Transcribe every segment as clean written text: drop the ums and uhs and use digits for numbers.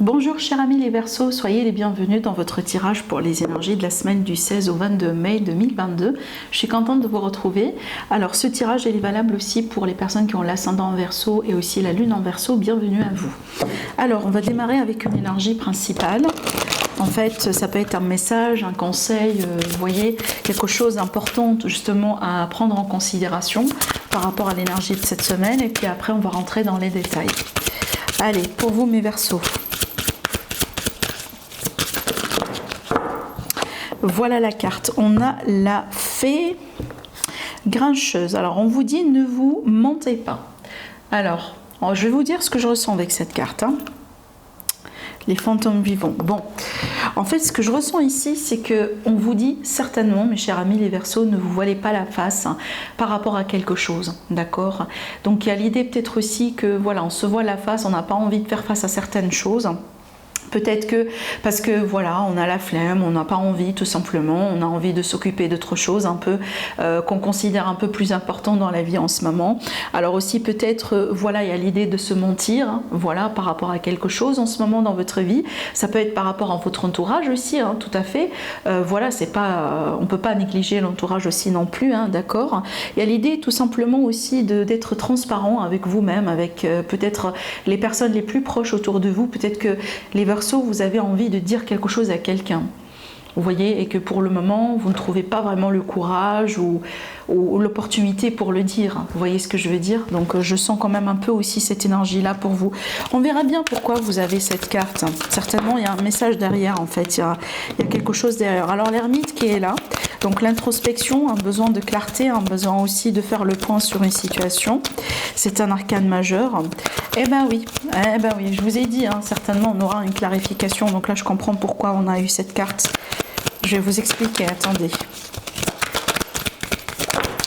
Bonjour chers amis les Verseaux, soyez les bienvenus dans votre tirage pour les énergies de la semaine du 16 au 22 mai 2022. Je suis contente de vous retrouver. Alors ce tirage est valable aussi pour les personnes qui ont l'ascendant en Verseau et aussi la lune en Verseau. Bienvenue à vous. Alors on va démarrer avec une énergie principale. En fait, ça peut être un message, un conseil, vous voyez, quelque chose d'important justement à prendre en considération par rapport à l'énergie de cette semaine. Et puis après, on va rentrer dans les détails. Allez, pour vous mes Verseaux. Voilà la carte. On a la fée grincheuse. Alors, on vous dit ne vous mentez pas. Alors, je vais vous dire ce que je ressens avec cette carte. Les fantômes vivants. Bon, en fait, ce que je ressens ici, c'est que on vous dit certainement, mes chers amis les Verseaux, ne vous voilez pas la face par rapport à quelque chose, d'accord? Donc, il y a l'idée peut-être aussi que, voilà, on se voit la face, on n'a pas envie de faire face à certaines choses. Peut-être que, parce que voilà, on a la flemme, on n'a pas envie tout simplement, on a envie de s'occuper d'autre chose un peu, qu'on considère un peu plus important dans la vie en ce moment. Alors aussi peut-être, voilà, il y a l'idée de se mentir, voilà, par rapport à quelque chose en ce moment dans votre vie. Ça peut être par rapport à votre entourage aussi, tout à fait. Voilà, c'est pas, on peut pas négliger l'entourage aussi non plus, d'accord. Il y a l'idée tout simplement aussi d'être transparent avec vous-même, avec peut-être les personnes les plus proches autour de vous, peut-être que les Verseaux, vous avez envie de dire quelque chose à quelqu'un, vous voyez, et que pour le moment vous ne trouvez pas vraiment le courage ou l'opportunité pour le dire, vous voyez ce que je veux dire. Donc je sens quand même un peu aussi cette énergie là pour vous. On verra bien pourquoi vous avez cette carte, certainement il y a un message derrière, en fait il y a quelque chose derrière. Alors l'ermite qui est là, donc l'introspection, un besoin de clarté, un besoin aussi de faire le point sur une situation, c'est un arcane majeur. Eh ben oui, je vous ai dit, certainement on aura une clarification. Donc là je comprends pourquoi on a eu cette carte. Je vais vous expliquer, attendez.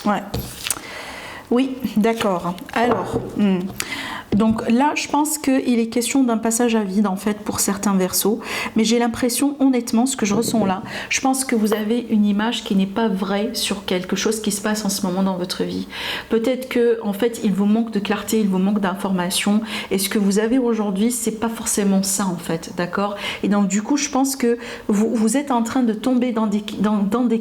Ouais. Oui, d'accord. Alors, donc là, je pense qu'il est question d'un passage à vide en fait pour certains Verseaux, mais j'ai l'impression, honnêtement, ce que je ressens là, je pense que vous avez une image qui n'est pas vraie sur quelque chose qui se passe en ce moment dans votre vie. Peut-être que en fait, il vous manque de clarté, il vous manque d'informations, et ce que vous avez aujourd'hui, c'est pas forcément ça en fait, d'accord? Et donc du coup, je pense que vous êtes en train de tomber dans des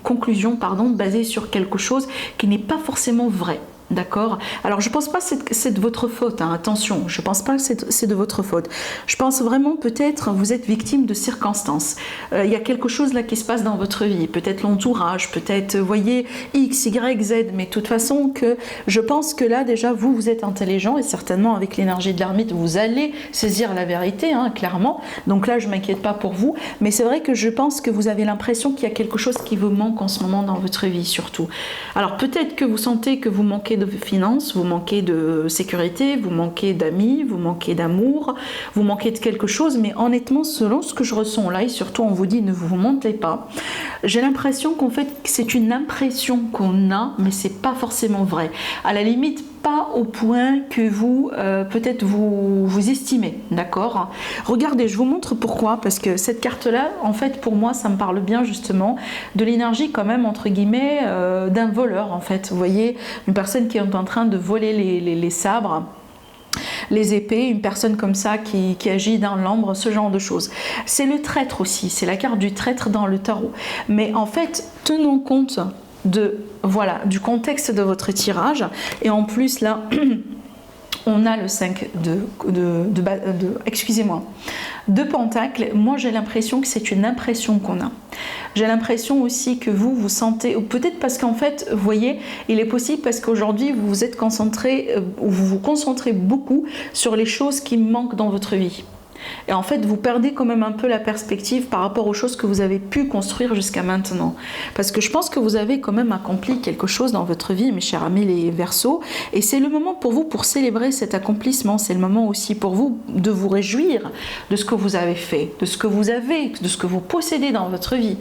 conclusions, basées sur quelque chose qui n'est pas forcément vrai. D'accord. Alors je pense pas que c'est de votre faute, attention, je pense pas que c'est de votre faute. Je pense vraiment peut-être vous êtes victime de circonstances. Il y a quelque chose là qui se passe dans votre vie, peut-être l'entourage, peut-être, voyez, X, Y, Z, mais de toute façon que je pense que là déjà vous êtes intelligent et certainement avec l'énergie de l'ermite vous allez saisir la vérité, clairement. Donc là je m'inquiète pas pour vous, mais c'est vrai que je pense que vous avez l'impression qu'il y a quelque chose qui vous manque en ce moment dans votre vie surtout. Alors peut-être que vous sentez que vous manquez de finances, vous manquez de sécurité, vous manquez d'amis, vous manquez d'amour, vous manquez de quelque chose, mais honnêtement, selon ce que je ressens là, et surtout on vous dit ne vous mentez pas, j'ai l'impression qu'en fait c'est une impression qu'on a, mais c'est pas forcément vrai. À la limite, pas au point que vous, peut-être vous estimez, d'accord? Regardez, je vous montre pourquoi, parce que cette carte-là, en fait, pour moi, ça me parle bien justement de l'énergie quand même, entre guillemets, d'un voleur, en fait. Vous voyez, une personne qui est en train de voler les sabres, les épées, une personne comme ça qui agit dans l'ombre, ce genre de choses. C'est le traître aussi, c'est la carte du traître dans le tarot. Mais en fait, tenons compte du contexte de votre tirage, et en plus là on a le 5 de pentacles. Moi j'ai l'impression que c'est une impression qu'on a. J'ai l'impression aussi que vous sentez, ou peut-être parce qu'en fait, vous voyez, il est possible parce qu'aujourd'hui vous vous êtes concentré, vous vous concentrez beaucoup sur les choses qui manquent dans votre vie. Et en fait, vous perdez quand même un peu la perspective par rapport aux choses que vous avez pu construire jusqu'à maintenant. Parce que je pense que vous avez quand même accompli quelque chose dans votre vie, mes chers amis les Verseaux. Et c'est le moment pour vous pour célébrer cet accomplissement. C'est le moment aussi pour vous de vous réjouir de ce que vous avez fait, de ce que vous avez, de ce que vous possédez dans votre vie.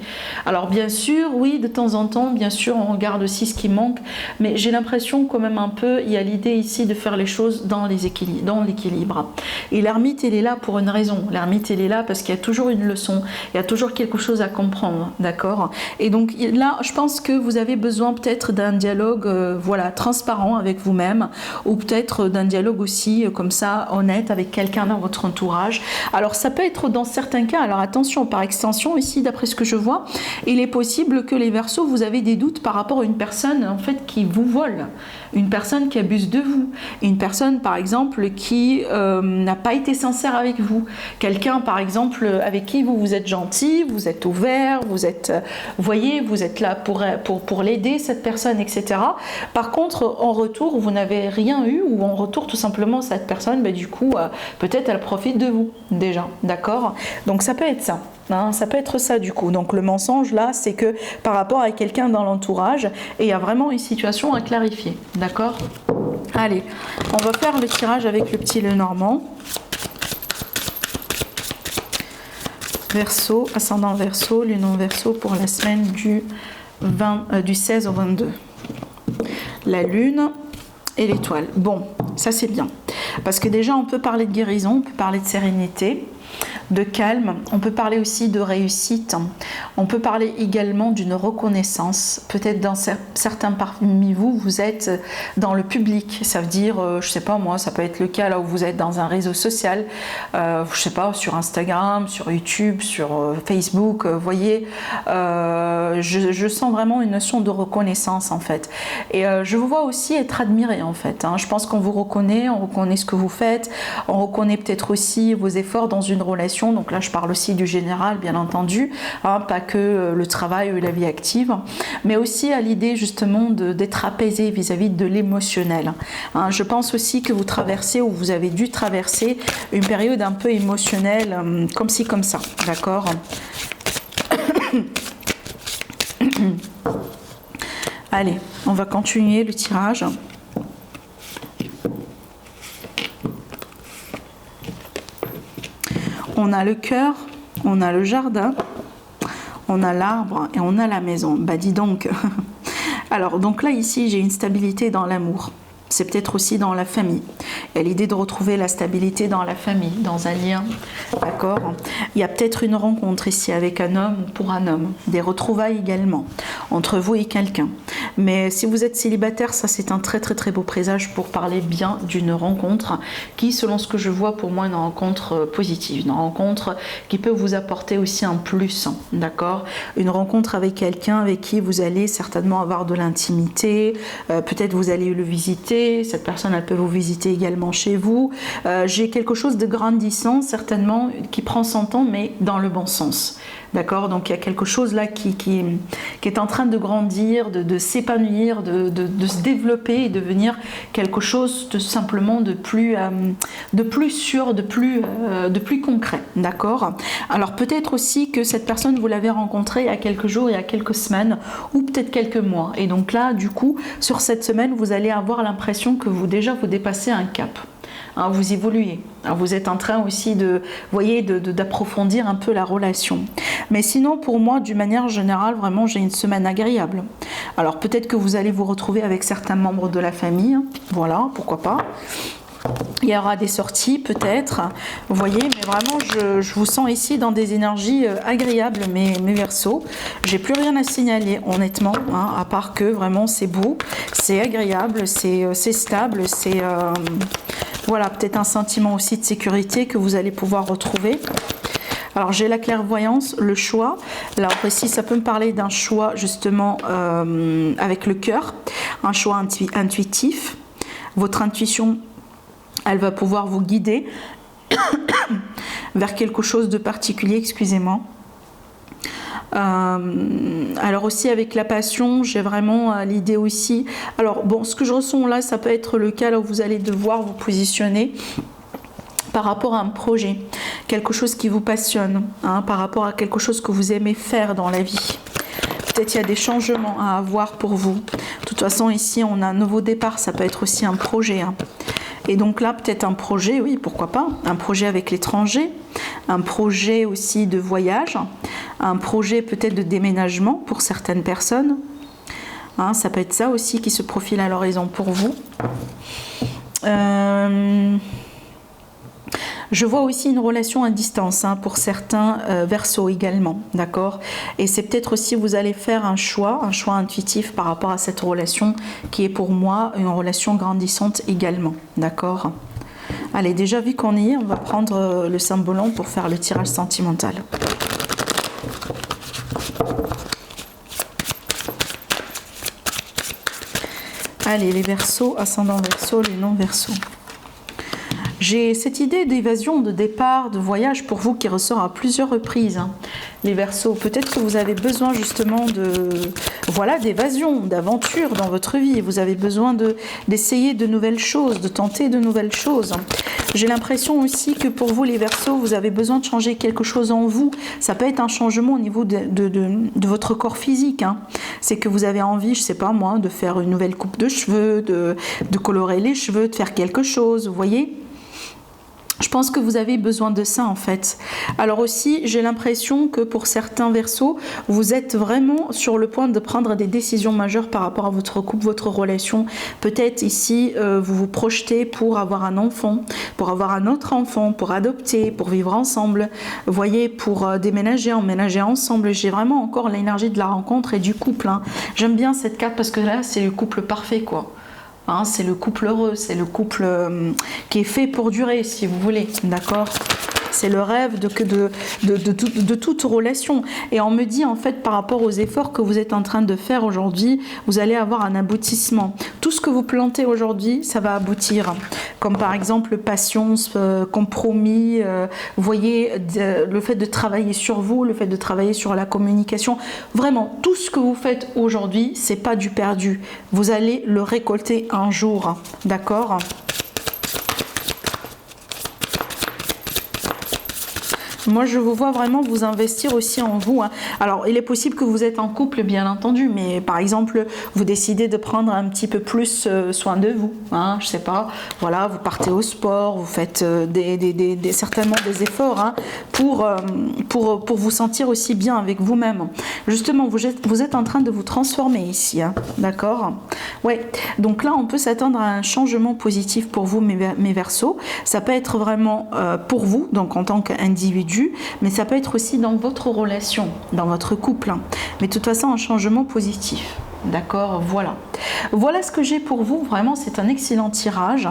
Alors bien sûr, oui, de temps en temps, bien sûr, on regarde aussi ce qui manque. Mais j'ai l'impression quand même un peu, il y a l'idée ici de faire les choses dans l'équilibre. Et l'ermite, elle est là pour une une raison. L'ermite, il est là parce qu'il y a toujours une leçon, il y a toujours quelque chose à comprendre, d'accord? Et donc là, je pense que vous avez besoin peut-être d'un dialogue voilà, transparent avec vous-même, ou peut-être d'un dialogue aussi comme ça, honnête, avec quelqu'un dans votre entourage. Alors ça peut être dans certains cas, alors attention, par extension ici, d'après ce que je vois, il est possible que les Verseaux, vous avez des doutes par rapport à une personne en fait qui vous vole, une personne qui abuse de vous, une personne par exemple qui n'a pas été sincère avec vous, quelqu'un par exemple avec qui vous êtes gentil, vous êtes ouvert, vous êtes, vous voyez, vous êtes là pour l'aider cette personne, etc. Par contre, en retour, vous n'avez rien eu, ou en retour tout simplement cette personne, du coup, peut-être elle profite de vous déjà, d'accord? Donc ça peut être ça. Hein, ça peut être ça du coup. Donc le mensonge là, c'est que par rapport à quelqu'un dans l'entourage, et il y a vraiment une situation à clarifier, d'accord? Allez, on va faire le tirage avec le petit Lenormand. Verseau, ascendant Verseau, lune en Verseau pour la semaine du 16 au 22. La lune et l'étoile. Bon, ça c'est bien. Parce que déjà on peut parler de guérison, on peut parler de sérénité, de calme, on peut parler aussi de réussite, on peut parler également d'une reconnaissance. Peut-être dans certains parmi vous, vous êtes dans le public, ça veut dire, je sais pas moi, ça peut être le cas là où vous êtes dans un réseau social, je sais pas, sur Instagram, sur YouTube, sur Facebook, vous voyez, je sens vraiment une notion de reconnaissance en fait. Et je vous vois aussi être admiré en fait, hein. Je pense qu'on vous reconnaît, on reconnaît ce que vous faites, on reconnaît peut-être aussi vos efforts dans une relation. Donc là je parle aussi du général bien entendu, hein, pas que le travail ou la vie active, mais aussi à l'idée justement d'être apaisé vis-à-vis de l'émotionnel, hein. Je pense aussi que vous traversez, ou vous avez dû traverser une période un peu émotionnelle, comme ci comme ça, d'accord? Allez, on va continuer le tirage. On a le cœur, on a le jardin, on a l'arbre et on a la maison. Bah dis donc. Alors donc là ici j'ai une stabilité dans l'amour. C'est peut-être aussi dans la famille. Il y a l'idée de retrouver la stabilité dans la famille, dans un lien, d'accord? Il y a peut-être une rencontre ici avec un homme ou pour un homme, des retrouvailles également, entre vous et quelqu'un. Mais si vous êtes célibataire, ça c'est un très très très beau présage pour parler bien d'une rencontre qui, selon ce que je vois, pour moi, une rencontre positive, une rencontre qui peut vous apporter aussi un plus, d'accord? Une rencontre avec quelqu'un avec qui vous allez certainement avoir de l'intimité, peut-être vous allez le visiter, cette personne elle peut vous visiter également chez vous. J'ai quelque chose de grandissant certainement qui prend son temps mais dans le bon sens, d'accord? Donc il y a quelque chose là qui est en train de grandir, de s'épanouir, de se développer et devenir quelque chose de simplement de plus sûr, de plus concret, d'accord? Alors peut-être aussi que cette personne vous l'avez rencontrée il y a quelques jours, il y a quelques semaines ou peut-être quelques mois, et donc là du coup sur cette semaine vous allez avoir l'impression que vous dépassez un cap. Hein, vous évoluez. Alors, vous êtes en train aussi d'approfondir un peu la relation. Mais sinon, pour moi, d'une manière générale, vraiment, j'ai une semaine agréable. Alors, peut-être que vous allez vous retrouver avec certains membres de la famille. Voilà, pourquoi pas. Il y aura des sorties peut-être, vous voyez, mais vraiment je vous sens ici dans des énergies agréables, mes Verseaux. J'ai plus rien à signaler honnêtement, hein, à part que vraiment c'est beau, c'est agréable, c'est stable, c'est voilà, peut-être un sentiment aussi de sécurité que vous allez pouvoir retrouver. Alors j'ai la clairvoyance, le choix. Alors ici ça peut me parler d'un choix justement avec le cœur, un choix intuitif. Votre intuition, elle va pouvoir vous guider vers quelque chose de particulier, excusez-moi. Alors aussi avec la passion, j'ai vraiment l'idée aussi. Alors bon, ce que je ressens là, ça peut être le cas là où vous allez devoir vous positionner par rapport à un projet, quelque chose qui vous passionne, hein, par rapport à quelque chose que vous aimez faire dans la vie. Peut-être il y a des changements à avoir pour vous. De toute façon, ici, on a un nouveau départ, ça peut être aussi un projet, hein. Et donc là, peut-être un projet, oui, pourquoi pas, un projet avec l'étranger, un projet aussi de voyage, un projet peut-être de déménagement pour certaines personnes. Hein, ça peut être ça aussi qui se profile à l'horizon pour vous. Je vois aussi une relation à distance hein, pour certains Verseaux également, d'accord? Et c'est peut-être aussi vous allez faire un choix intuitif par rapport à cette relation qui est pour moi une relation grandissante également, d'accord? Allez, déjà vu qu'on y est, on va prendre le Sambolon pour faire le tirage sentimental. Allez, les Verseaux, ascendant Verseau, les non-Verseaux. J'ai cette idée d'évasion, de départ, de voyage pour vous qui ressort à plusieurs reprises. Hein. Les Verseaux, peut-être que vous avez besoin justement d'évasion, d'aventure dans votre vie. Vous avez besoin d'essayer de nouvelles choses, de tenter de nouvelles choses. J'ai l'impression aussi que pour vous les Verseaux, vous avez besoin de changer quelque chose en vous. Ça peut être un changement au niveau de votre corps physique. Hein. C'est que vous avez envie, je sais pas moi, de faire une nouvelle coupe de cheveux, de colorer les cheveux, de faire quelque chose, vous voyez ? Je pense que vous avez besoin de ça en fait. Alors aussi, j'ai l'impression que pour certains Verseaux, vous êtes vraiment sur le point de prendre des décisions majeures par rapport à votre couple, votre relation. Peut-être ici, vous vous projetez pour avoir un enfant, pour avoir un autre enfant, pour adopter, pour vivre ensemble. Vous voyez, pour déménager, emménager ensemble. J'ai vraiment encore l'énergie de la rencontre et du couple. Hein. J'aime bien cette carte parce que là, c'est le couple parfait quoi. Hein, c'est le couple heureux, c'est le couple qui est fait pour durer, si vous voulez, d'accord ? C'est le rêve de toute relation. Et on me dit, en fait, par rapport aux efforts que vous êtes en train de faire aujourd'hui, vous allez avoir un aboutissement. Tout ce que vous plantez aujourd'hui, ça va aboutir. Comme par exemple patience, compromis, vous voyez, le fait de travailler sur vous, le fait de travailler sur la communication. Vraiment, tout ce que vous faites aujourd'hui, c'est pas du perdu. Vous allez le récolter un jour, d'accord ? Moi, je vous vois vraiment vous investir aussi en vous. Hein. Alors, il est possible que vous êtes en couple, bien entendu, mais par exemple, vous décidez de prendre un petit peu plus soin de vous. Hein, je sais pas. Voilà, vous partez au sport, vous faites certainement des efforts hein, pour vous sentir aussi bien avec vous-même. Justement, vous êtes en train de vous transformer ici. Hein, d'accord ? Ouais. Donc là, on peut s'attendre à un changement positif pour vous, mes Verseaux. Ça peut être vraiment pour vous, donc en tant qu'individu, mais ça peut être aussi dans votre relation, dans votre couple. Hein. Mais de toute façon, un changement positif. D'accord, voilà. Voilà ce que j'ai pour vous. Vraiment, c'est un excellent tirage.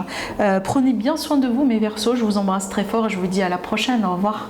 Prenez bien soin de vous, mes Verseaux. Je vous embrasse très fort et je vous dis à la prochaine. Au revoir.